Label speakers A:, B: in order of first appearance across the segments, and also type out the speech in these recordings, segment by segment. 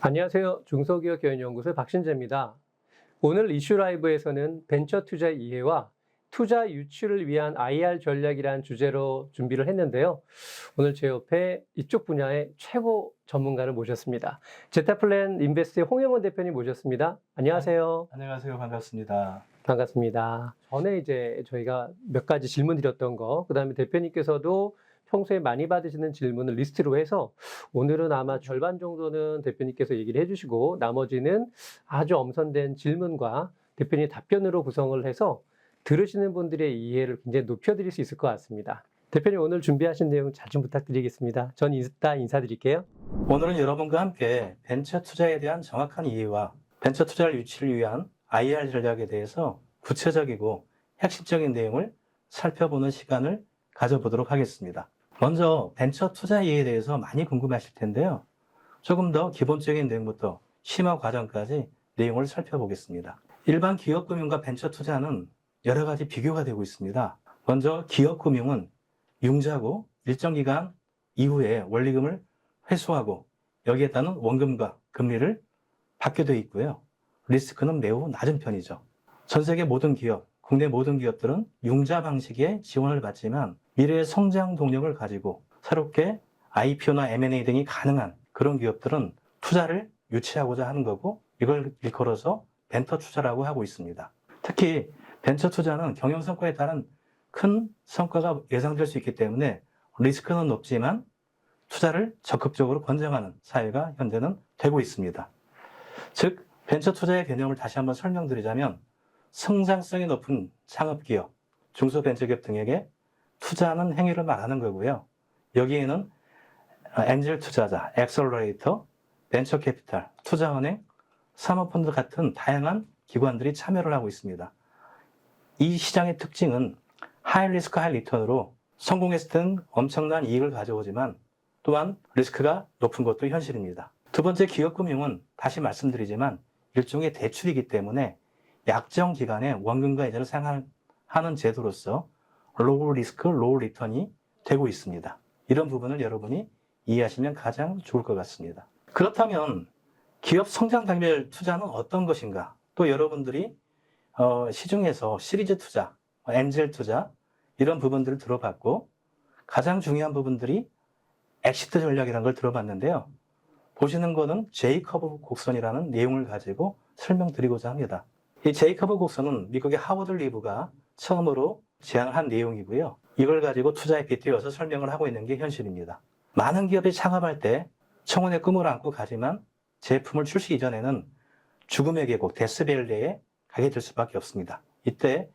A: 안녕하세요. 중소기업교육연구소 박신재입니다. 오늘 이슈 라이브에서는 벤처 투자 이해와 투자 유치를 위한 IR 전략이라는 주제로 준비를 했는데요. 오늘 제 옆에 이쪽 분야의 최고 전문가를 모셨습니다. 제타플랜 인베스트의 홍영원 대표님 모셨습니다. 안녕하세요.
B: 안녕하세요. 반갑습니다.
A: 반갑습니다. 전에 저희가 몇 가지 질문 드렸던 거, 그 다음에 대표님께서도 평소에 많이 받으시는 질문을 리스트로 해서 오늘은 아마 절반 정도는 대표님께서 얘기를 해주시고 나머지는 아주 엄선된 질문과 대표님 답변으로 구성을 해서 들으시는 분들의 이해를 굉장히 높여드릴 수 있을 것 같습니다. 대표님 오늘 준비하신 내용 잘 좀 부탁드리겠습니다. 전 이따 인사드릴게요.
B: 오늘은 여러분과 함께 벤처 투자에 대한 정확한 이해와 벤처 투자를 유치를 위한 IR 전략에 대해서 구체적이고 핵심적인 내용을 살펴보는 시간을 가져보도록 하겠습니다. 먼저 벤처 투자 이해에 대해서 많이 궁금하실 텐데요. 조금 더 기본적인 내용부터 심화 과정까지 내용을 살펴보겠습니다. 일반 기업금융과 벤처 투자는 여러 가지 비교가 되고 있습니다. 먼저 기업금융은 융자고 일정 기간 이후에 원리금을 회수하고 여기에 따른 원금과 금리를 받게 되어 있고요. 리스크는 매우 낮은 편이죠. 전 세계 모든 기업, 국내 모든 기업들은 융자 방식의 지원을 받지만 미래의 성장 동력을 가지고 새롭게 IPO나 M&A 등이 가능한 그런 기업들은 투자를 유치하고자 하는 거고 이걸 일컬어서 벤처 투자라고 하고 있습니다. 특히 벤처 투자는 경영 성과에 따른 큰 성과가 예상될 수 있기 때문에 리스크는 높지만 투자를 적극적으로 권장하는 사회가 현재는 되고 있습니다. 즉, 벤처 투자의 개념을 다시 한번 설명드리자면 성장성이 높은 창업기업, 중소벤처기업 등에게 투자하는 행위를 말하는 거고요. 여기에는 엔젤 투자자, 엑셀러레이터, 벤처 캐피탈, 투자은행, 사모펀드 같은 다양한 기관들이 참여를 하고 있습니다. 이 시장의 특징은 하이 리스크 하이 리턴으로 성공했을 때는 엄청난 이익을 가져오지만 또한 리스크가 높은 것도 현실입니다. 두 번째 기업금융은 다시 말씀드리지만 일종의 대출이기 때문에 약정 기간에 원금과 이자를 상환하는 제도로서 로우 리스크, 로우 리턴이 되고 있습니다. 이런 부분을 여러분이 이해하시면 가장 좋을 것 같습니다. 그렇다면 기업 성장 단계별 투자는 어떤 것인가? 또 여러분들이 시중에서 시리즈 투자, 엔젤 투자 이런 부분들을 들어봤고 가장 중요한 부분들이 엑시트 전략이라는 걸 들어봤는데요. 보시는 거는 제이커브 곡선이라는 내용을 가지고 설명드리고자 합니다. 이 제이커브 곡선은 미국의 하워드 리브가 처음으로 제안한 내용이고요. 이걸 가지고 투자에 빗대어서 설명을 하고 있는 게 현실입니다. 많은 기업이 창업할 때 청혼의 꿈을 안고 가지만 제품을 출시 이전에는 죽음의 계곡, 데스밸리에 가게 될 수밖에 없습니다. 이때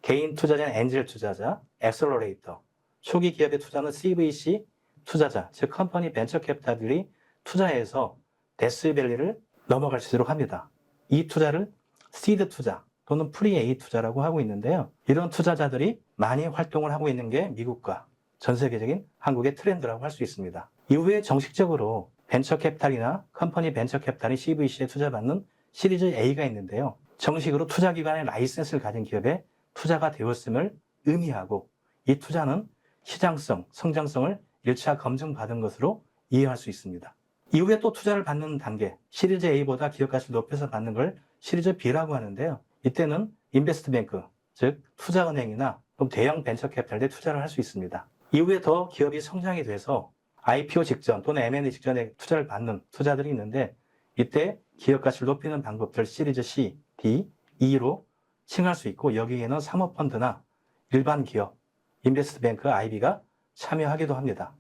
B: 개인 투자자는 엔젤 투자자, 엑셀러레이터, 초기 기업에 투자하는 CVC 투자자, 즉 컴퍼니 벤처 캐피탈들이 투자해서 데스밸리를 넘어갈 수 있도록 합니다. 이 투자를 시드 투자 또는 프리-A 투자라고 하고 있는데요. 이런 투자자들이 많이 활동을 하고 있는 게 미국과 전 세계적인 한국의 트렌드라고 할 수 있습니다. 이후에 정식적으로 벤처 캐피탈이나 컴퍼니 벤처 캐피탈이 CVC에 투자받는 시리즈 A가 있는데요. 정식으로 투자기관의 라이센스를 가진 기업에 투자가 되었음을 의미하고 이 투자는 시장성, 성장성을 1차 검증받은 것으로 이해할 수 있습니다. 이후에 또 투자를 받는 단계, 시리즈 A보다 기업 가치를 높여서 받는 걸 시리즈 B라고 하는데요. 이때는 인베스트뱅크, 즉 투자은행이나 또 대형 벤처 캐피탈에 투자를 할 수 있습니다. 이후에 더 기업이 성장이 돼서 IPO 직전 또는 M&A 직전에 투자를 받는 투자들이 있는데 이때 기업 가치를 높이는 방법들 시리즈 C, D, E로 칭할 수 있고 여기에는 사모펀드나 일반 기업, 인베스트뱅크, IB가 참여하기도 합니다.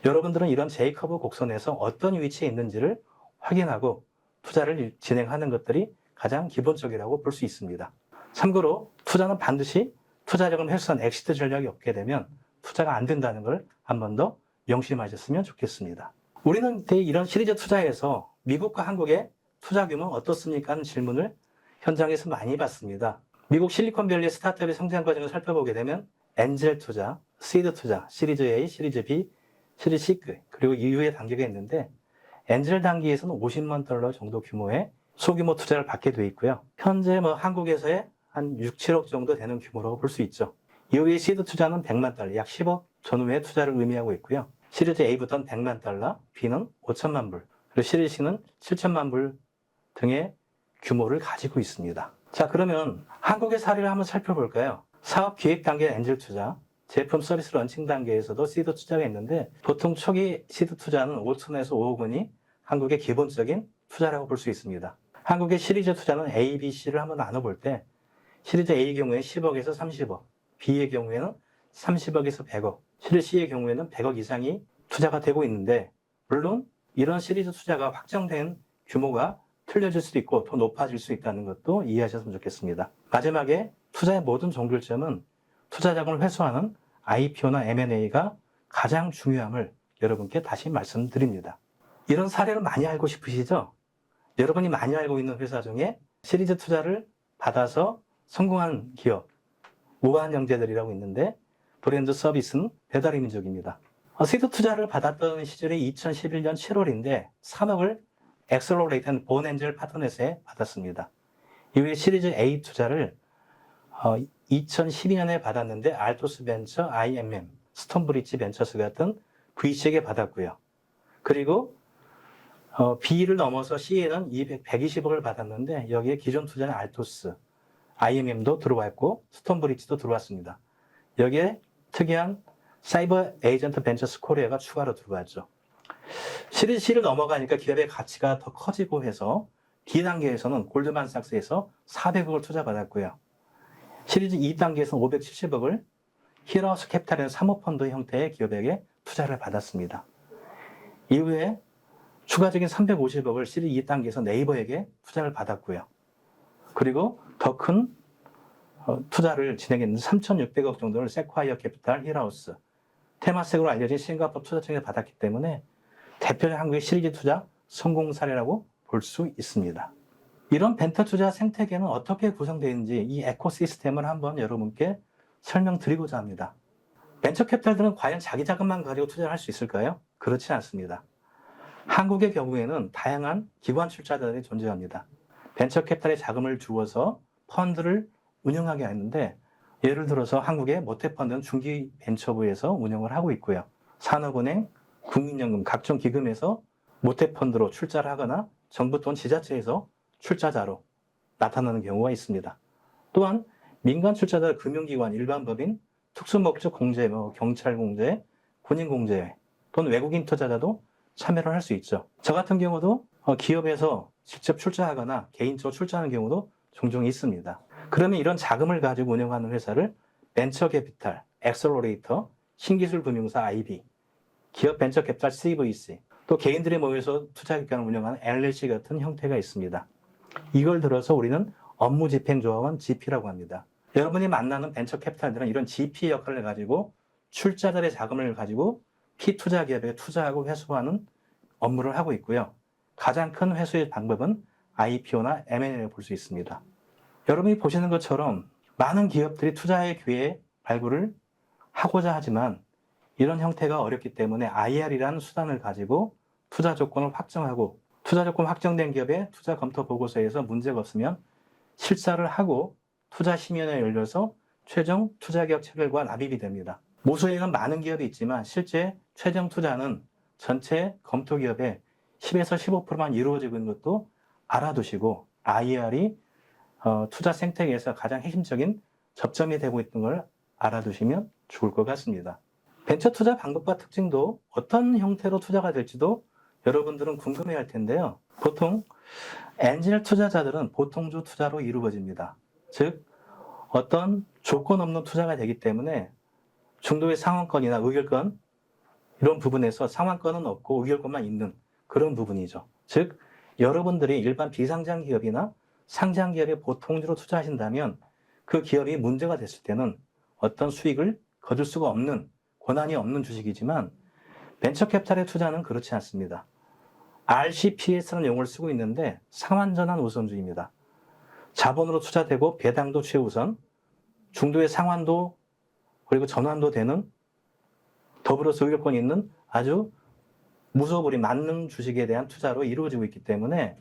B: 여러분들은 이런 제이커브 곡선에서 어떤 위치에 있는지를 확인하고 투자를 진행하는 것들이 가장 기본적이라고 볼 수 있습니다. 참고로 투자는 반드시 투자자금 회수한 엑시트 전략이 없게 되면 투자가 안 된다는 걸 한 번 더 명심하셨으면 좋겠습니다. 우리는 이런 시리즈 투자에서 미국과 한국의 투자 규모는 어떻습니까? 하는 질문을 현장에서 많이 받습니다. 미국 실리콘밸리 스타트업의 성장 과정을 살펴보게 되면 엔젤 투자, 시드 투자, 시리즈 A, 시리즈 B, 시리즈 C 그리고 이후의 단계가 있는데 엔젤 단계에서는 $50만 정도 규모의 소규모 투자를 받게 되어 있고요. 현재 한국에서의 한 6, 7억 정도 되는 규모라고 볼 수 있죠. 이후에 시드 투자는 $100만, 약 10억 전후의 투자를 의미하고 있고요. 시리즈 A부터는 $100만, B는 $5천만, 그리고 시리즈 C는 7천만 불 등의 규모를 가지고 있습니다. 자, 그러면 한국의 사례를 한번 살펴볼까요? 사업 기획 단계 엔젤 투자, 제품 서비스 런칭 단계에서도 시드 투자가 있는데 보통 초기 시드 투자는 5천에서 5억 원이 한국의 기본적인 투자라고 볼 수 있습니다. 한국의 시리즈 투자는 A, B, C를 한번 나눠볼 때 시리즈 A의 경우에 10억에서 30억, B의 경우에는 30억에서 100억, 시리즈 C의 경우에는 100억 이상이 투자가 되고 있는데 물론 이런 시리즈 투자가 확정된 규모가 틀려질 수도 있고 더 높아질 수 있다는 것도 이해하셨으면 좋겠습니다. 마지막에 투자의 모든 종결점은 투자 자금을 회수하는 IPO나 M&A가 가장 중요함을 여러분께 다시 말씀드립니다. 이런 사례를 많이 알고 싶으시죠? 여러분이 많이 알고 있는 회사 중에 시리즈 투자를 받아서 성공한 기업, 우아한 형제들이라고 있는데 브랜드 서비스는 배달의 민족입니다. 시드 투자를 받았던 시절이 2011년 7월인데 3억을 엑셀러레이트 본엔젤 파트너스에 받았습니다. 이후에 시리즈 A 투자를 2012년에 받았는데 알토스 벤처, IMM, 스톤브리지 벤처스 같은 V식에 받았고요. 그리고 B를 넘어서 C에는 120억을 받았는데 여기에 기존 투자는 알토스, IMM도 들어왔고 스톤브리지도 들어왔습니다. 여기에 특이한 사이버 에이전트 벤처스 코리아가 추가로 들어왔죠. 시리즈 C를 넘어가니까 기업의 가치가 더 커지고 해서 D단계에서는 골드만삭스에서 400억을 투자받았고요. 시리즈 2단계에서는 570억을 힐하우스 캐피탈이라는 사모펀드 형태의 기업에게 투자를 받았습니다. 이후에 추가적인 350억을 시리즈 2단계에서 네이버에게 투자를 받았고요. 그리고 더 큰 투자를 진행했는데 3,600억 정도를 세콰이어 캐피탈, 힐하우스, 테마색으로 알려진 싱가포르 투자청에 받았기 때문에 대표적 한국의 시리즈 투자 성공 사례라고 볼 수 있습니다. 이런 벤처 투자 생태계는 어떻게 구성되어 있는지 이 에코시스템을 한번 여러분께 설명드리고자 합니다. 벤처 캐피탈들은 과연 자기 자금만 가지고 투자를 할 수 있을까요? 그렇지 않습니다. 한국의 경우에는 다양한 기관 출자자들이 존재합니다. 벤처 캐피탈에 자금을 주어서 펀드를 운영하게 하는데 예를 들어서 한국의 모태펀드는 중기벤처부에서 운영을 하고 있고요. 산업은행, 국민연금, 각종 기금에서 모태펀드로 출자를 하거나 정부 또는 지자체에서 출자자로 나타나는 경우가 있습니다. 또한 민간 출자자 금융기관, 일반법인, 특수목적 공제, 경찰공제, 군인공제 또는 외국인 투자자도 참여를 할 수 있죠. 저 같은 경우도 기업에서 직접 출자하거나 개인적으로 출자하는 경우도 종종 있습니다. 그러면 이런 자금을 가지고 운영하는 회사를 벤처 캐피탈, 엑셀러레이터, 신기술 금융사 IB, 기업 벤처 캐피탈 CVC, 또 개인들이 모여서 투자기관을 운영하는 LLC 같은 형태가 있습니다. 이걸 들어서 우리는 업무집행조합원 GP라고 합니다. 여러분이 만나는 벤처 캐피탈들은 이런 GP 역할을 가지고 출자자의 자금을 가지고 피투자 기업에 투자하고 회수하는 업무를 하고 있고요. 가장 큰 회수의 방법은 IPO나 M&A를 볼 수 있습니다. 여러분이 보시는 것처럼 많은 기업들이 투자의 기회 발굴을 하고자 하지만 이런 형태가 어렵기 때문에 IR이라는 수단을 가지고 투자 조건을 확정하고 투자 조건 확정된 기업의 투자 검토 보고서에서 문제가 없으면 실사를 하고 투자 심의위원회에 열려서 최종 투자 계획 체결과 납입이 됩니다. 모수에는 많은 기업이 있지만 실제 최종 투자는 전체 검토 기업의 10에서 15%만 이루어지고 있는 것도 알아두시고 IR이 투자 생태계에서 가장 핵심적인 접점이 되고 있는 걸 알아두시면 좋을 것 같습니다. 벤처 투자 방법과 특징도 어떤 형태로 투자가 될지도 여러분들은 궁금해 할 텐데요. 보통 엔젤 투자자들은 보통주 투자로 이루어집니다. 즉 어떤 조건 없는 투자가 되기 때문에 중도의 상환권이나 의결권 이런 부분에서 상환권은 없고 의결권만 있는 그런 부분이죠. 즉 여러분들이 일반 비상장 기업이나 상장 기업에 보통주로 투자하신다면 그 기업이 문제가 됐을 때는 어떤 수익을 거둘 수가 없는 권한이 없는 주식이지만 벤처 캐피탈의 투자는 그렇지 않습니다. RCPS라는 용어를 쓰고 있는데 상환전환 우선주의입니다. 자본으로 투자되고 배당도 최우선, 중도의 상환도 그리고 전환도 되는 더불어서 의결권이 있는 아주 무소불위 만능 주식에 대한 투자로 이루어지고 있기 때문에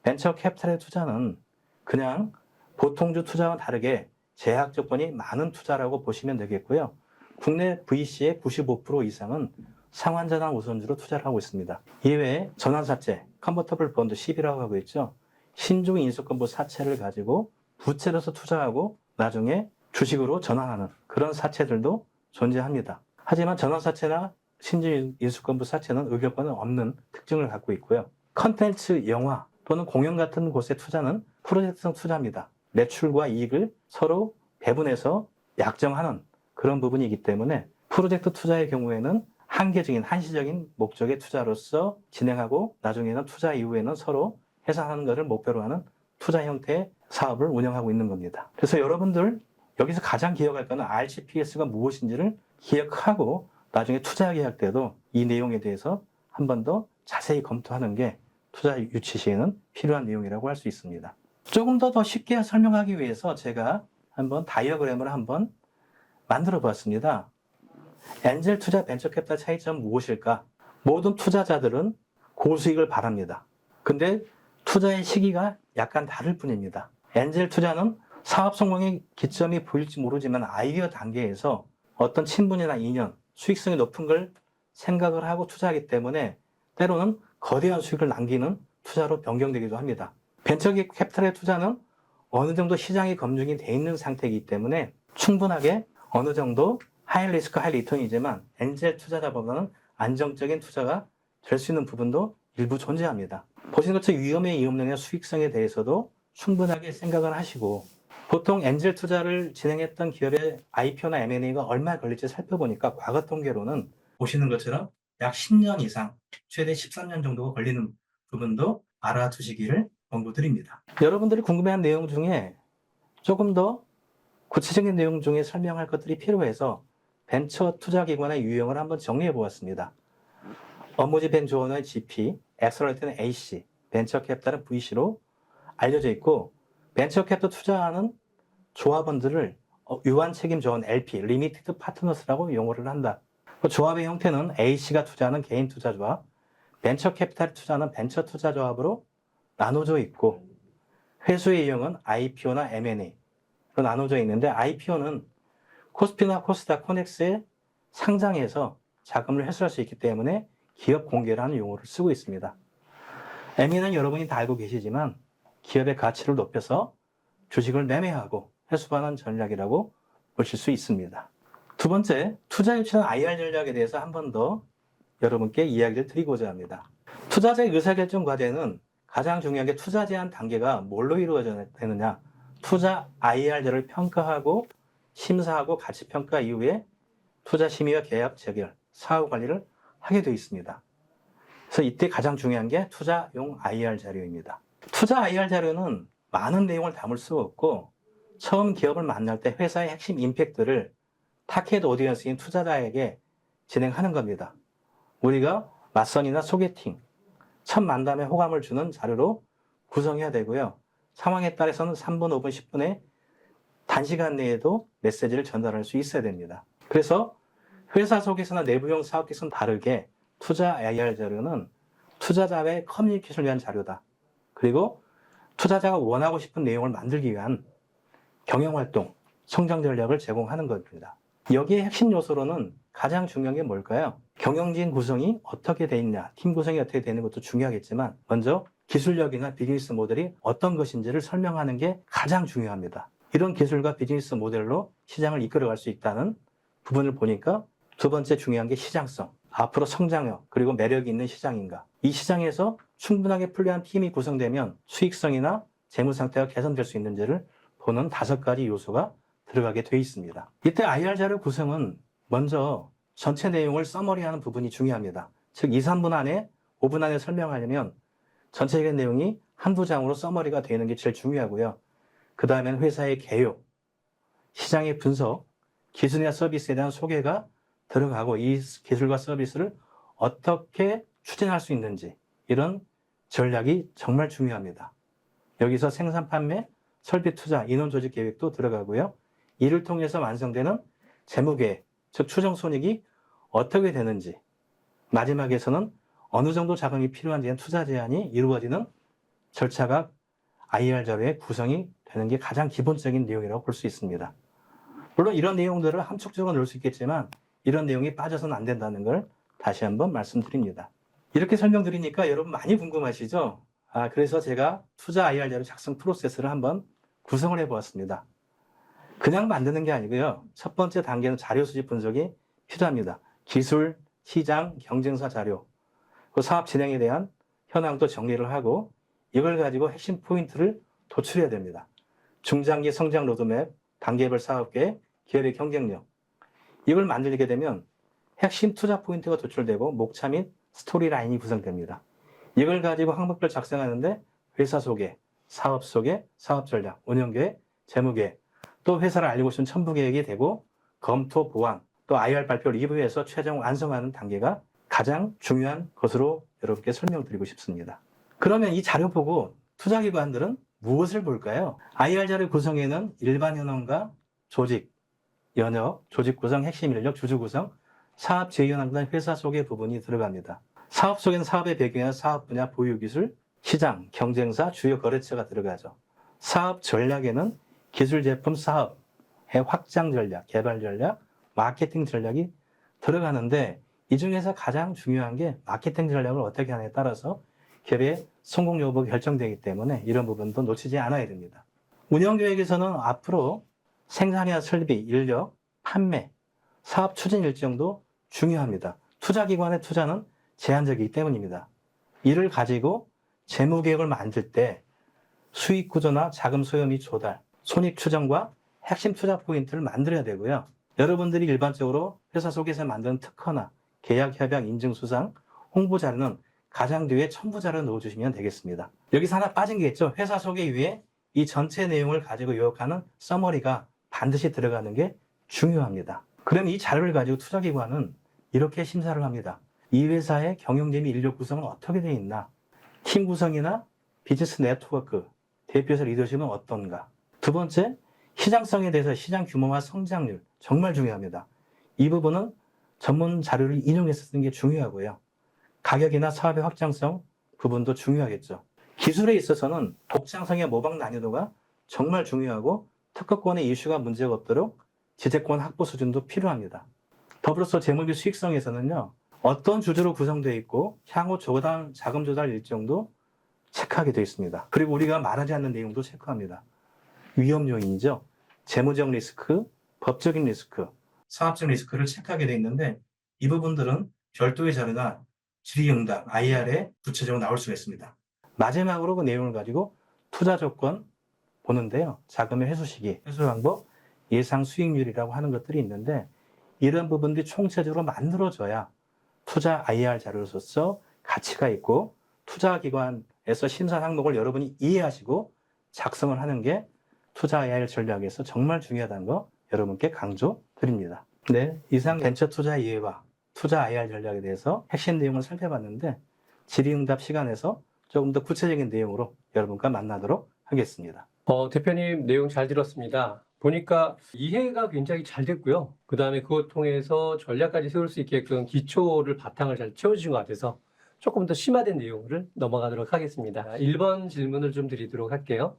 B: 벤처 캐피탈의 투자는 그냥 보통주 투자와 다르게 제약 조건이 많은 투자라고 보시면 되겠고요. 국내 VC의 95% 이상은 상환전환 우선주로 투자를 하고 있습니다. 이외에 전환사채, 컨버터블 본드 10이라고 하고 있죠. 신중 인수권부 사채를 가지고 부채로서 투자하고 나중에 주식으로 전환하는 그런 사채들도 존재합니다. 하지만 전환사채나 신중 인수권부 사채는 의결권은 없는 특징을 갖고 있고요. 컨텐츠, 영화 또는 공연 같은 곳의 투자는 프로젝트성 투자입니다. 매출과 이익을 서로 배분해서 약정하는 그런 부분이기 때문에 프로젝트 투자의 경우에는 한계적인 한시적인 목적의 투자로서 진행하고 나중에는 투자 이후에는 서로 해상하는 것을 목표로 하는 투자 형태의 사업을 운영하고 있는 겁니다. 그래서 여러분들 여기서 가장 기억할 거는 RCPS가 무엇인지를 기억하고 나중에 투자 계약 때도 이 내용에 대해서 한 번 더 자세히 검토하는 게 투자 유치 시에는 필요한 내용이라고 할 수 있습니다. 조금 더 쉽게 설명하기 위해서 제가 한번 다이어그램을 한번 만들어 보았습니다. 엔젤 투자 벤처 캐피탈 차이점은 무엇일까? 모든 투자자들은 고수익을 바랍니다. 근데 투자의 시기가 약간 다를 뿐입니다. 엔젤 투자는 사업 성공의 기점이 보일지 모르지만 아이디어 단계에서 어떤 친분이나 인연, 수익성이 높은 걸 생각을 하고 투자하기 때문에 때로는 거대한 수익을 남기는 투자로 변경되기도 합니다. 벤처 캐피탈의 투자는 어느 정도 시장이 검증이 돼 있는 상태이기 때문에 충분하게 어느 정도 하이 리스크 하이 리턴이지만 엔젤 투자자보다는 안정적인 투자가 될 수 있는 부분도 일부 존재합니다. 보시는 것처럼 위험의 이음량의 수익성에 대해서도 충분하게 생각을 하시고 보통 엔젤 투자를 진행했던 기업의 IPO나 M&A가 얼마 걸릴지 살펴보니까 과거 통계로는 보시는 것처럼 약 10년 이상 최대 13년 정도가 걸리는 부분도 알아두시기를 권고드립니다. 여러분들이 궁금해한 내용 중에 조금 더 구체적인 내용 중에 설명할 것들이 필요해서 벤처 투자기관의 유형을 한번 정리해 보았습니다. 어무지 벤조원의 GP, 엑셀러레이트는 AC, 벤처 캐피탈은 VC로 알려져 있고 벤처 캐피탈 투자하는 조합원들을 유한 책임 조원 LP, 리미티드 파트너스라고 용어를 한다. 조합의 형태는 A씨가 투자하는 개인 투자 조합, 벤처 캐피탈 투자는 벤처 투자 조합으로 나눠져 있고 회수의 유형은 IPO나 M&A로 나눠져 있는데 IPO는 코스피나 코스닥, 코넥스에 상장해서 자금을 회수할 수 있기 때문에 기업 공개라는 용어를 쓰고 있습니다. M&A는 여러분이 다 알고 계시지만 기업의 가치를 높여서 주식을 매매하고 회수하는 전략이라고 보실 수 있습니다. 두 번째, 투자 유치는 IR 전략에 대해서 한 번 더 여러분께 이야기를 드리고자 합니다. 투자자의 의사결정 과정은 가장 중요한 게 투자 제한 단계가 뭘로 이루어져야 되느냐. 투자 IR를 평가하고 심사하고 가치평가 이후에 투자 심의와 계약 체결, 사후 관리를 하게 되어 있습니다. 그래서 이때 가장 중요한 게 투자용 IR 자료입니다. 투자 IR 자료는 많은 내용을 담을 수 없고 처음 기업을 만날 때 회사의 핵심 임팩트를 타켓 오디언스인 투자자에게 진행하는 겁니다. 우리가 맞선이나 소개팅, 첫 만남에 호감을 주는 자료로 구성해야 되고요. 상황에 따라서는 3분, 5분, 10분의 단시간 내에도 메시지를 전달할 수 있어야 됩니다. 그래서 회사 속에서나 내부용 사업계획서는 다르게 투자 IR 자료는 투자자의 커뮤니케이션을 위한 자료다. 그리고 투자자가 원하고 싶은 내용을 만들기 위한 경영활동, 성장 전략을 제공하는 겁니다. 여기에 핵심 요소로는 가장 중요한 게 뭘까요? 경영진 구성이 어떻게 돼 있냐, 팀 구성이 어떻게 되는 것도 중요하겠지만 먼저 기술력이나 비즈니스 모델이 어떤 것인지를 설명하는 게 가장 중요합니다. 이런 기술과 비즈니스 모델로 시장을 이끌어갈 수 있다는 부분을 보니까 두 번째 중요한 게 시장성. 앞으로 성장력 그리고 매력이 있는 시장인가. 이 시장에서 충분하게 풀려한 팀이 구성되면 수익성이나 재무 상태가 개선될 수 있는지를 보는 5가지 요소가 들어가게 되어 있습니다. 이때 IR 자료 구성은 먼저 전체 내용을 서머리하는 부분이 중요합니다. 즉 2, 3분 안에 5분 안에 설명하려면 전체적인 내용이 한두 장으로 서머리가 되는 게 제일 중요하고요. 그 다음에는 회사의 개요, 시장의 분석, 기술이나 서비스에 대한 소개가 들어가고 이 기술과 서비스를 어떻게 추진할 수 있는지 이런 전략이 정말 중요합니다. 여기서 생산, 판매, 설비, 투자, 인원 조직 계획도 들어가고요. 이를 통해서 완성되는 재무계획, 즉 추정 손익이 어떻게 되는지 마지막에서는 어느 정도 자금이 필요한지 투자 제한이 이루어지는 절차가 IR 자료의 구성이 되는 게 가장 기본적인 내용이라고 볼 수 있습니다. 물론 이런 내용들을 함축적으로 넣을 수 있겠지만 이런 내용이 빠져서는 안 된다는 걸 다시 한번 말씀드립니다. 이렇게 설명드리니까 여러분 많이 궁금하시죠? 그래서 제가 투자 IR 자료 작성 프로세스를 한번 구성을 해보았습니다. 그냥 만드는 게 아니고요. 첫 번째 단계는 자료 수집 분석이 필요합니다. 기술, 시장, 경쟁사 자료, 그 사업 진행에 대한 현황도 정리를 하고 이걸 가지고 핵심 포인트를 도출해야 됩니다. 중장기 성장 로드맵, 단계별 사업계획, 기업의 경쟁력. 이걸 만들게 되면 핵심 투자 포인트가 도출되고 목차 및 스토리 라인이 구성됩니다. 이걸 가지고 항목별 작성하는데 회사 소개, 사업 소개, 사업 전략, 운영 계획, 재무 계획, 또 회사를 알리고 싶은 첨부 계획이 되고 검토, 보완, 또 IR 발표 리뷰에서 최종 완성하는 단계가 가장 중요한 것으로 여러분께 설명드리고 싶습니다. 그러면 이 자료 보고 투자기관들은 무엇을 볼까요? IR 자료 구성에는 일반 현황과 조직, 연역, 조직 구성, 핵심 인력, 주주 구성, 사업 제휴 현황 등 회사 소개 부분이 들어갑니다. 사업 속에는 사업의 배경이나 사업 분야 보유 기술, 시장, 경쟁사, 주요 거래처가 들어가죠. 사업 전략에는 기술 제품 사업의 확장 전략, 개발 전략, 마케팅 전략이 들어가는데 이 중에서 가장 중요한 게 마케팅 전략을 어떻게 하느냐에 따라서 기업의 성공 여부가 결정되기 때문에 이런 부분도 놓치지 않아야 됩니다. 운영 계획에서는 앞으로 생산이나 설비, 인력, 판매, 사업 추진 일정도 중요합니다. 투자기관의 투자는 제한적이기 때문입니다. 이를 가지고 재무 계획을 만들 때 수익 구조나 자금 소요 및 조달, 손익 추정과 핵심 투자 포인트를 만들어야 되고요. 여러분들이 일반적으로 회사 속에서 만드는 특허나 계약 협약 인증 수상, 홍보 자료는 가장 뒤에 첨부 자료를 넣어주시면 되겠습니다. 여기서 하나 빠진 게 있죠. 회사 소개 위에 이 전체 내용을 가지고 요약하는 서머리가 반드시 들어가는 게 중요합니다. 그럼 이 자료를 가지고 투자기관은 이렇게 심사를 합니다. 이 회사의 경영진 및 인력 구성은 어떻게 되어 있나? 팀 구성이나 비즈니스 네트워크, 대표이사 리더십은 어떤가? 두 번째, 시장성에 대해서 시장 규모와 성장률 정말 중요합니다. 이 부분은 전문 자료를 인용해서 쓰는 게 중요하고요. 가격이나 사업의 확장성 부분도 중요하겠죠. 기술에 있어서는 독창성의 모방 난이도가 정말 중요하고 특허권의 이슈가 문제가 없도록 지재권 확보 수준도 필요합니다. 더불어서 재무비 수익성에서는요. 어떤 주주로 구성되어 있고 향후 자금 조달 일정도 체크하게 되어 있습니다. 그리고 우리가 말하지 않는 내용도 체크합니다. 위험 요인이죠. 재무적 리스크, 법적인 리스크, 사업적 리스크를 체크하게 되어 있는데 이 부분들은 별도의 자료나 질의응답, IR에 구체적으로 나올 수가 있습니다. 마지막으로 그 내용을 가지고 투자 조건 보는데요. 자금의 회수 시기, 회수 방법, 예상 수익률이라고 하는 것들이 있는데 이런 부분들이 총체적으로 만들어져야 투자 IR 자료로서 가치가 있고 투자기관에서 심사 항목을 여러분이 이해하시고 작성을 하는 게 투자 IR 전략에서 정말 중요하다는 거 여러분께 강조드립니다. 네, 이상 벤처 투자 이해와 투자 IR 전략에 대해서 핵심 내용을 살펴봤는데 질의응답 시간에서 조금 더 구체적인 내용으로 여러분과 만나도록 하겠습니다.
A: 대표님 내용 잘 들었습니다. 보니까 이해가 굉장히 잘 됐고요. 그 다음에 그것 통해서 전략까지 세울 수 있게끔 기초를 바탕을 잘 채워주신 것 같아서 조금 더 심화된 내용을 넘어가도록 하겠습니다. 1번 질문을 좀 드리도록 할게요.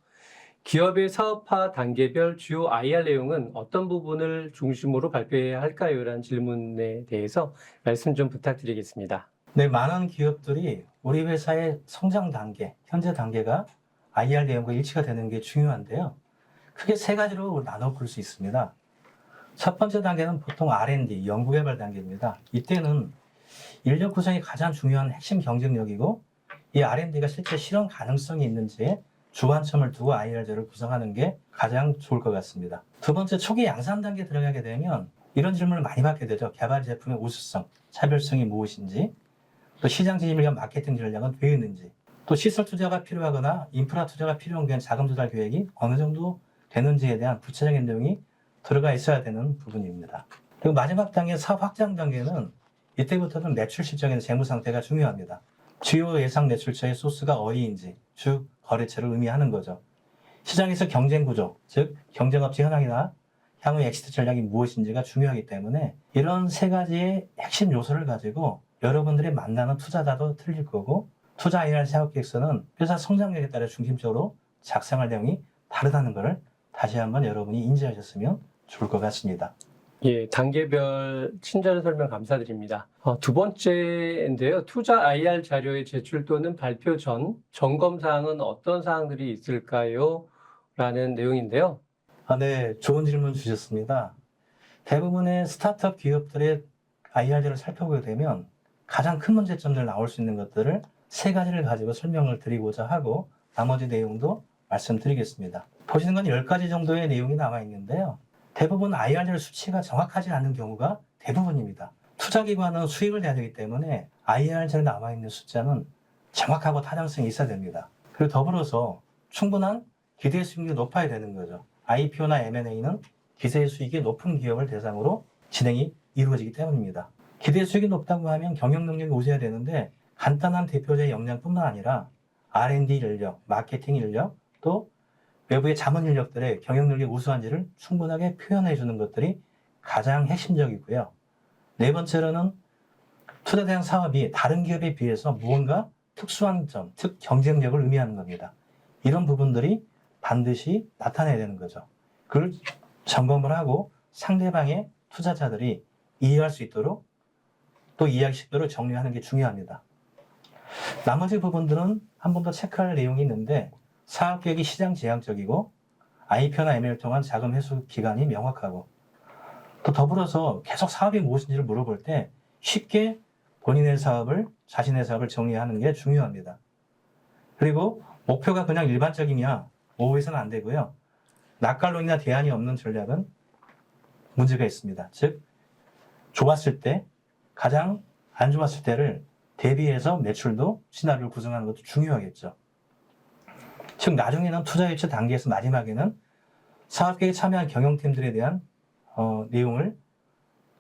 A: 기업의 사업화 단계별 주요 IR 내용은 어떤 부분을 중심으로 발표해야 할까요? 라는 질문에 대해서 말씀 좀 부탁드리겠습니다.
B: 네, 많은 기업들이 우리 회사의 성장 단계, 현재 단계가 IR 내용과 일치가 되는 게 중요한데요. 크게 세 가지로 나눠 볼 수 있습니다. 첫 번째 단계는 보통 R&D, 연구개발 단계입니다. 이때는 인력 구성이 가장 중요한 핵심 경쟁력이고 이 R&D가 실제 실현 가능성이 있는지에 주관점을 두고 IR제를 구성하는 게 가장 좋을 것 같습니다. 두 번째, 초기 양산 단계에 들어가게 되면 이런 질문을 많이 받게 되죠. 개발 제품의 우수성, 차별성이 무엇인지, 또 시장 진입을 위한 마케팅 전략은 되어 있는지, 또 시설 투자가 필요하거나 인프라 투자가 필요한 경우 자금 조달 계획이 어느 정도 되는지에 대한 구체적인 내용이 들어가 있어야 되는 부분입니다. 그리고 마지막 단계 사업 확장 단계는 이때부터는 매출 실적이나 재무 상태가 중요합니다. 주요 예상 매출처의 소스가 어디인지 주 거래처를 의미하는 거죠. 시장에서 경쟁 구조, 즉 경쟁업체 현황이나 향후 엑시트 전략이 무엇인지가 중요하기 때문에 이런 세 가지의 핵심 요소를 가지고 여러분들이 만나는 투자자도 틀릴 거고 투자 IR 사업 계획서는 회사 성장력에 따라 중심적으로 작성할 내용이 다르다는 것을 다시 한번 여러분이 인지하셨으면 좋을 것 같습니다.
A: 예, 단계별 친절 설명 감사드립니다. 두 번째인데요. 투자 IR 자료의 제출 또는 발표 전 점검 사항은 어떤 사항들이 있을까요? 라는 내용인데요.
B: 네, 좋은 질문 주셨습니다. 대부분의 스타트업 기업들의 IR들을 살펴보게 되면 가장 큰 문제점들 나올 수 있는 것들을 세 가지를 가지고 설명을 드리고자 하고 나머지 내용도 말씀드리겠습니다. 보시는 건 10가지 정도의 내용이 나와 있는데요. 대부분 IR들 수치가 정확하지 않은 경우가 대부분입니다. 투자기관은 수익을 내야 되기 때문에 IR들에 나와 있는 숫자는 정확하고 타당성이 있어야 됩니다. 그리고 더불어서 충분한 기대 수익률이 높아야 되는 거죠. IPO나 M&A는 기대 수익이 높은 기업을 대상으로 진행이 이루어지기 때문입니다. 기대 수익이 높다고 하면 경영 능력이 우수해야 되는데 간단한 대표자의 역량뿐만 아니라 R&D 인력, 마케팅 인력, 또 외부의 자문 인력들의 경영 능력이 우수한지를 충분하게 표현해 주는 것들이 가장 핵심적이고요. 네 번째로는 투자 대상 사업이 다른 기업에 비해서 무언가 특수한 점, 즉 경쟁력을 의미하는 겁니다. 이런 부분들이 반드시 나타내야 되는 거죠. 그걸 점검을 하고 상대방의 투자자들이 이해할 수 있도록 또 이해하기 쉽도록 정리하는 게 중요합니다. 나머지 부분들은 한 번 더 체크할 내용이 있는데 사업계획이 시장 지향적이고 IPO나 M&A를 통한 자금 회수 기간이 명확하고 또 더불어서 계속 사업이 무엇인지를 물어볼 때 쉽게 본인의 사업을, 자신의 사업을 정리하는 게 중요합니다. 그리고 목표가 그냥 일반적이냐 오해서는 안 되고요. 낯갈론이나 대안이 없는 전략은 문제가 있습니다. 즉 좋았을 때 가장 안 좋았을 때를 대비해서 매출도 시나리오를 구성하는 것도 중요하겠죠. 즉 나중에는 투자 유치 단계에서 마지막에는 사업계획에 참여한 경영팀들에 대한 내용을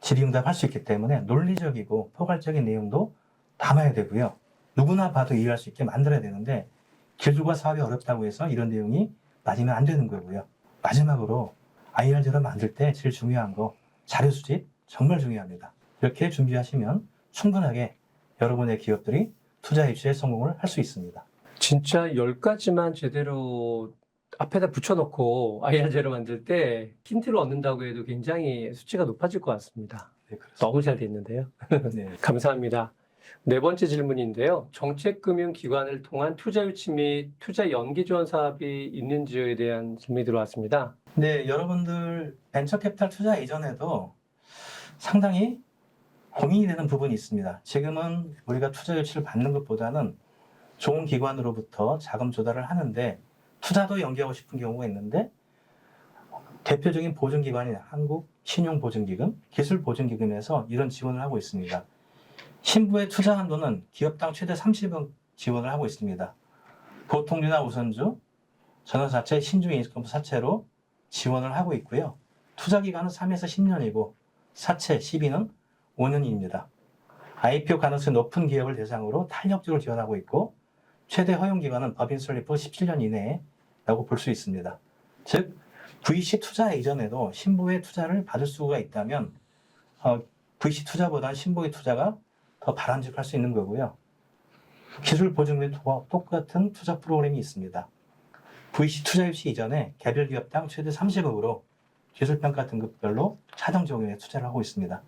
B: 질의응답할 수 있기 때문에 논리적이고 포괄적인 내용도 담아야 되고요. 누구나 봐도 이해할 수 있게 만들어야 되는데 기술과 사업이 어렵다고 해서 이런 내용이 맞으면 안 되는 거고요. 마지막으로 IR제로 만들 때 제일 중요한 거 자료 수집 정말 중요합니다. 이렇게 준비하시면 충분하게 여러분의 기업들이 투자 유치에 성공을 할 수 있습니다.
A: 진짜 10가지만 제대로 앞에다 붙여놓고 IR제로 만들 때 힌트를 얻는다고 해도 굉장히 수치가 높아질 것 같습니다.
B: 네, 그렇습니다.
A: 너무 잘 돼 있는데요.
B: 네.
A: 감사합니다. 네 번째 질문인데요. 정책금융기관을 통한 투자 유치 및 투자 연기 지원 사업이 있는지에 대한 질문이 들어왔습니다.
B: 네, 여러분들 벤처캐피탈 투자 이전에도 상당히 고민이 되는 부분이 있습니다. 지금은 우리가 투자 유치를 받는 것보다는 좋은 기관으로부터 자금 조달을 하는데 투자도 연계하고 싶은 경우가 있는데 대표적인 보증기관인 한국신용보증기금, 기술보증기금에서 이런 지원을 하고 있습니다. 신부의 투자 한도는 기업당 최대 30억 지원을 하고 있습니다. 보통주나 우선주, 전환사채, 신주인수금부 사채로 지원을 하고 있고요. 투자기간은 3에서 10년이고 사채, 시비는 5년입니다. IPO 가능성이 높은 기업을 대상으로 탄력적으로 지원하고 있고 최대 허용기간은 법인 설립 후 17년 이내라고 볼 수 있습니다. 즉 VC 투자 이전에도 신부의 투자를 받을 수가 있다면 VC 투자보다는 신부의 투자가 더 바람직할 수 있는 거고요. 기술 보증과 똑같은 투자 프로그램이 있습니다. VC 투자 유치 이전에 개별 기업당 최대 30억으로 기술평가 등급별로 차등 적용해 투자를 하고 있습니다.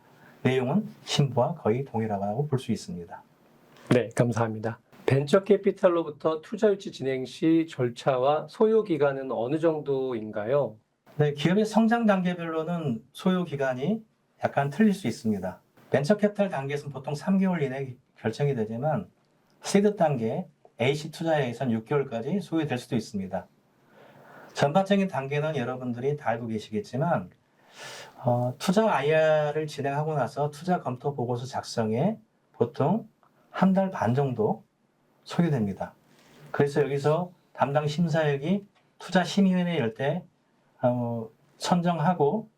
B: 내용은 신부와 거의 동일하다고 볼 수 있습니다.
A: 네, 감사합니다. 벤처캐피탈로부터 투자 유치 진행 시 절차와 소요 기간은 어느 정도인가요?
B: 네, 기업의 성장 단계별로는 소요 기간이 약간 틀릴 수 있습니다. 벤처캐피탈 단계에서는 보통 3개월 이내에 결정이 되지만 시드 단계, A씨 투자에선 6개월까지 소요될 수도 있습니다. 전반적인 단계는 여러분들이 다 알고 계시겠지만 투자 IR을 진행하고 나서 투자 검토 보고서 작성에 보통 한 달 반 정도 소요됩니다. 그래서 여기서 담당 심사역이 투자심의위원회 열 때 선정하고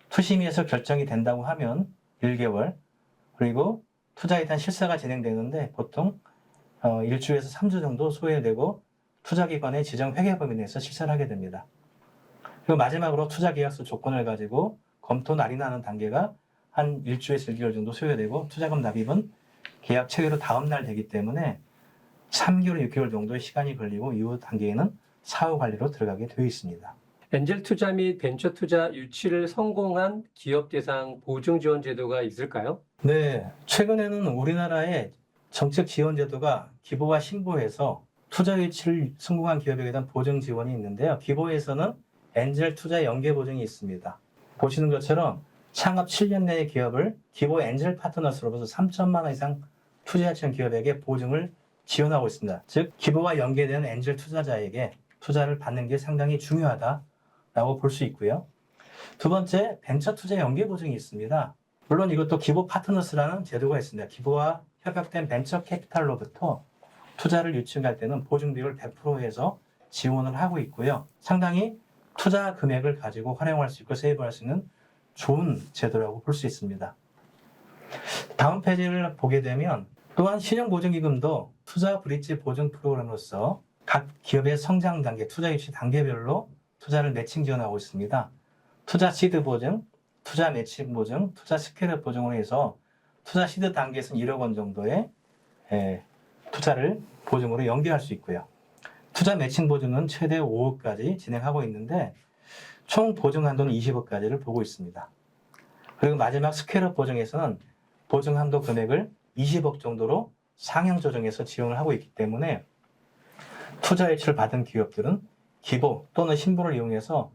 B: 투심위에서 결정이 된다고 하면 1개월, 그리고 투자에 대한 실사가 진행되는데 보통 1주에서 3주 정도 소요되고 투자기관의 지정 회계법인에 의해서 실사를 하게 됩니다. 그리고 마지막으로 투자계약서 조건을 가지고 검토 날인하는 단계가 한 1주에서 1개월 정도 소요되고 투자금 납입은 계약 체결 후 다음 날 되기 때문에 3개월, 6개월 정도의 시간이 걸리고 이후 단계에는 사후 관리로 들어가게 되어 있습니다.
A: 엔젤 투자 및 벤처 투자 유치를 성공한 기업 대상 보증 지원 제도가 있을까요?
B: 네, 최근에는 우리나라의 정책 지원 제도가 기부와 신고해서 투자 유치를 성공한 기업에 대한 보증 지원이 있는데요. 기부에서는 엔젤 투자 연계 보증이 있습니다. 보시는 것처럼 창업 7년 내의 기업을 기부 엔젤 파트너스로부터 3천만 원 이상 투자하시는 기업에게 보증을 지원하고 있습니다. 즉, 기부와 연계된 엔젤 투자자에게 투자를 받는 게 상당히 중요하다라고 볼 수 있고요. 두 번째, 벤처 투자 연계 보증이 있습니다. 물론 이것도 기부 파트너스라는 제도가 있습니다. 기부와 협약된 벤처 캐피탈로부터 투자를 유치할 때는 보증 비율 100%에서 지원을 하고 있고요. 상당히 투자 금액을 가지고 활용할 수 있고 세이브할 수 있는 좋은 제도라고 볼 수 있습니다. 다음 페이지를 보게 되면 또한 신용보증기금도 투자 브릿지 보증 프로그램으로서 각 기업의 성장 단계, 투자 유치 단계별로 투자를 매칭 지원하고 있습니다. 투자 시드 보증, 투자 매칭 보증, 투자 스케일업 보증으로 해서 투자 시드 단계에서는 1억 원 정도의 투자를 보증으로 연계할 수 있고요. 투자 매칭 보증은 최대 5억까지 진행하고 있는데 총 보증 한도는 20억까지를 보고 있습니다. 그리고 마지막 스케일업 보증에서는 보증 한도 금액을 20억 정도로 상향 조정해서 지원을 하고 있기 때문에 투자 유치를 받은 기업들은 기부 또는 신부를 이용해서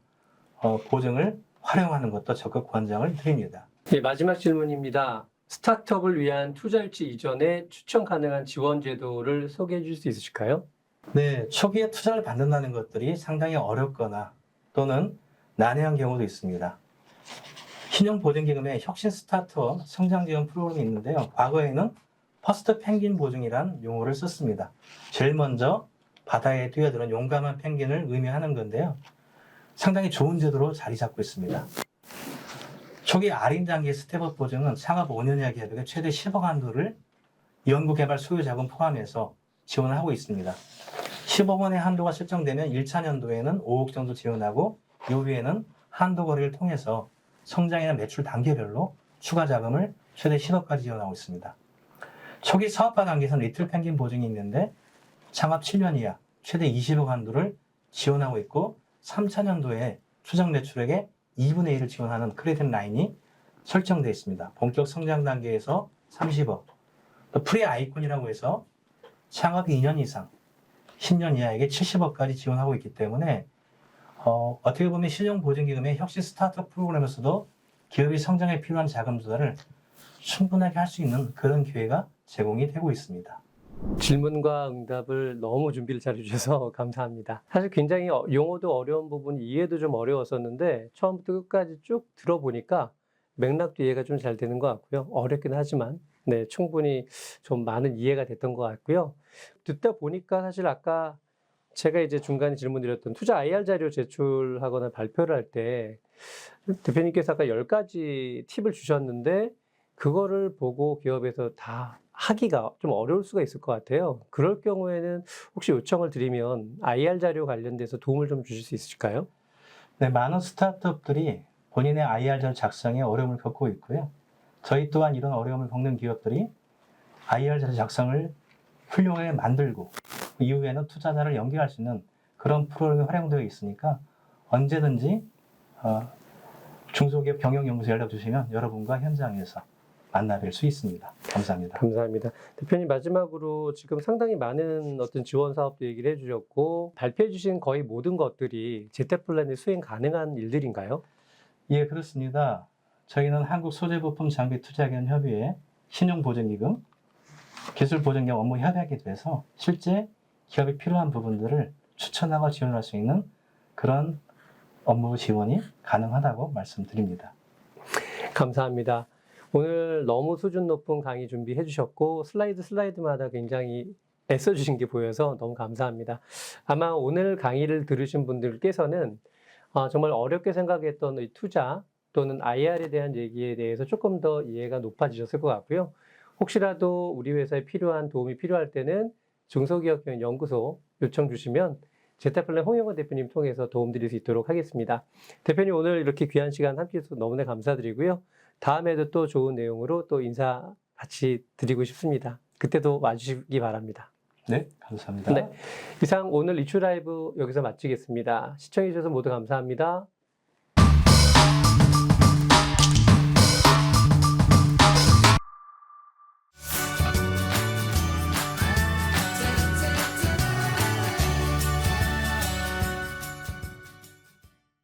B: 보증을 활용하는 것도 적극 권장을 드립니다.
A: 네, 마지막 질문입니다. 스타트업을 위한 투자 유치 이전에 추천 가능한 지원 제도를 소개해 줄 수 있으실까요?
B: 네, 초기에 투자를 받는다는 것들이 상당히 어렵거나 또는 난해한 경우도 있습니다. 신용보증기금의 혁신 스타트업 성장지원 프로그램이 있는데요. 과거에는 퍼스트 펭귄 보증이란 용어를 썼습니다. 제일 먼저 바다에 뛰어드는 용감한 펭귄을 의미하는 건데요. 상당히 좋은 제도로 자리 잡고 있습니다. 초기 아린 단계 스텝업 보증은 창업 5년 이하 기업에게 최대 10억 한도를 연구개발 소유자금 포함해서 지원을 하고 있습니다. 10억 원의 한도가 설정되면 1차 년도에는 5억 정도 지원하고 이후에는 한도 거래를 통해서 성장이나 매출 단계별로 추가 자금을 최대 10억까지 지원하고 있습니다. 초기 사업화 단계에서는 리틀 펭귄 보증이 있는데 창업 7년 이하 최대 20억 한도를 지원하고 있고 3차 년도에 추정 매출액의 2분의 1을 지원하는 크레딧 라인이 설정되어 있습니다. 본격 성장 단계에서 30억, 또 프리 아이콘이라고 해서 창업 2년 이상, 10년 이하에게 70억까지 지원하고 있기 때문에 어떻게 보면 신용보증기금의 혁신 스타트업 프로그램에서도 기업이 성장에 필요한 자금 조달을 충분하게 할 수 있는 그런 기회가 제공이 되고 있습니다.
A: 질문과 응답을 너무 준비를 잘해주셔서 감사합니다. 사실 굉장히 용어도 어려운 부분이 이해도 좀 어려웠었는데 처음부터 끝까지 쭉 들어보니까 맥락도 이해가 좀 잘 되는 것 같고요. 어렵긴 하지만 네, 충분히 좀 많은 이해가 됐던 것 같고요. 듣다 보니까 사실 아까 제가 이제 중간에 질문드렸던 투자 IR 자료 제출하거나 발표를 할 때 대표님께서 아까 10가지 팁을 주셨는데 그거를 보고 기업에서 다 하기가 좀 어려울 수가 있을 것 같아요. 그럴 경우에는 혹시 요청을 드리면 IR 자료 관련돼서 도움을 좀 주실 수 있으실까요?
B: 네, 많은 스타트업들이 본인의 IR 자료 작성에 어려움을 겪고 있고요. 저희 또한 이런 어려움을 겪는 기업들이 IR 자료 작성을 훌륭하게 만들고 이후에는 투자자를 연결할 수 있는 그런 프로그램이 활용되어 있으니까 언제든지 중소기업 경영연구소 연락 주시면 여러분과 현장에서 만나뵐 수 있습니다. 감사합니다.
A: 감사합니다. 대표님 마지막으로 지금 상당히 많은 어떤 지원 사업도 얘기를 해주셨고 발표해 주신 거의 모든 것들이 재테플랜에 수행 가능한 일들인가요?
B: 예, 그렇습니다. 저희는 한국소재부품장비투자기업협의회 신용보증기금, 기술보증기업 업무 협약이 돼서 실제 기업이 필요한 부분들을 추천하고 지원할 수 있는 그런 업무 지원이 가능하다고 말씀드립니다.
A: 감사합니다. 오늘 너무 수준 높은 강의 준비해 주셨고 슬라이드마다 굉장히 애써주신 게 보여서 너무 감사합니다. 아마 오늘 강의를 들으신 분들께서는 정말 어렵게 생각했던 이 투자 또는 IR에 대한 얘기에 대해서 조금 더 이해가 높아지셨을 것 같고요. 혹시라도 우리 회사에 필요한 도움이 필요할 때는 중소기업연구소 요청 주시면 재테플랜 홍영건 대표님 통해서 도움드릴 수 있도록 하겠습니다. 대표님 오늘 이렇게 귀한 시간 함께 해주셔서 너무나 감사드리고요. 다음에도 또 좋은 내용으로 또 인사 같이 드리고 싶습니다. 그때도 와주시기 바랍니다.
B: 네, 감사합니다.
A: 네. 이상 오늘 리추 라이브 여기서 마치겠습니다. 시청해주셔서 모두 감사합니다.